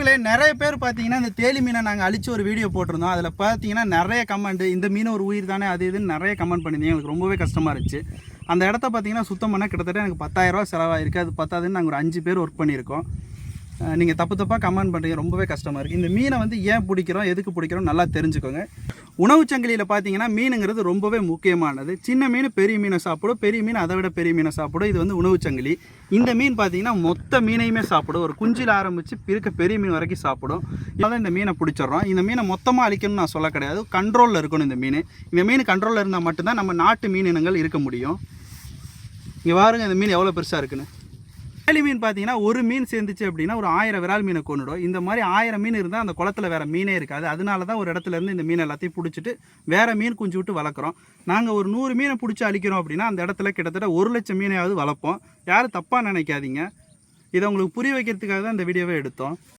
நண்பர்களே, நிறைய பேர் பார்த்தீங்கன்னா இந்த தேலி மீனை நாங்கள் அழிச்சு ஒரு வீடியோ போட்டிருந்தோம். அதில் பார்த்தீங்கன்னா நிறைய கமெண்ட், இந்த மீன் ஒரு உயிர் தானே அது இதுன்னு நிறைய கமெண்ட் பண்ணியிருந்தீங்க. எனக்கு ரொம்பவே கஷ்டமாக இருந்துச்சு. அந்த இடத்த பார்த்தீங்கன்னா சுத்தம் பண்ண கிட்டத்தட்ட எனக்கு 10,000 ரூபா செலவாயிருக்கு. அது பத்தாதுன்னு நாங்கள் ஒரு 5 பேர் ஒர்க் பண்ணியிருக்கோம். நீங்கள் தப்பாக கமெண்ட் பண்ணுறீங்க, ரொம்பவே கஷ்டமாக இருக்குது. இந்த மீனை வந்து ஏன் பிடிக்கிறோம், எதுக்கு பிடிக்கிறோம் நல்லா தெரிஞ்சுக்கோங்க. உணவு சங்கிலியில் பார்த்தீங்கன்னா மீனுங்கிறது ரொம்பவே முக்கியமானது. சின்ன மீன் பெரிய மீனை சாப்பிடும், பெரிய மீன் அதை விட பெரிய மீனை சாப்பிடும். இது வந்து உணவு சங்கிலி. இந்த மீன் பார்த்தீங்கன்னா மொத்த மீனையுமே சாப்பிடும். ஒரு குஞ்சில் ஆரம்பித்து இருக்க பெரிய மீன் வரைக்கும் சாப்பிடும். இதான் இந்த மீனை பிடிச்சிடுறோம். இந்த மீனை மொத்தமாக அழிக்கணும்னு நான் சொல்ல கிடையாது, கண்ட்ரோலில் இருக்கணும். இந்த மீன் கண்ட்ரோலில் இருந்தால் மட்டும்தான் நம்ம நாட்டு மீன் இனங்கள் இருக்க முடியும். இங்கே பாருங்க இந்த மீன் எவ்வளோ பெருசாக இருக்குன்னு. தேலி மீன் பார்த்தீங்கன்னா ஒரு மீன் சேர்ந்துச்சு அப்படின்னா ஒரு 1000 விரால் மீனை கொண்டுடும். இந்த மாதிரி 1000 மீன் இருந்தால் அந்த குளத்தில் வேறு மீனே இருக்காது. அதனால தான் ஒரு இடத்துல இருந்து இந்த மீன் எல்லாத்தையும் பிடிச்சிட்டு வேறு மீன் குஞ்சு விட்டு வளர்க்குறோம். நாங்கள் ஒரு 100 மீனை பிடிச்சி அழிக்கிறோம் அப்படின்னா அந்த இடத்துல கிட்டத்தட்ட 1,00,000 மீனையாவது வளர்ப்போம். யாரும் தப்பாக நினைக்காதீங்க. இதை உங்களுக்கு புரிய வைக்கிறதுக்காக தான் இந்த வீடியோவே எடுத்தோம்.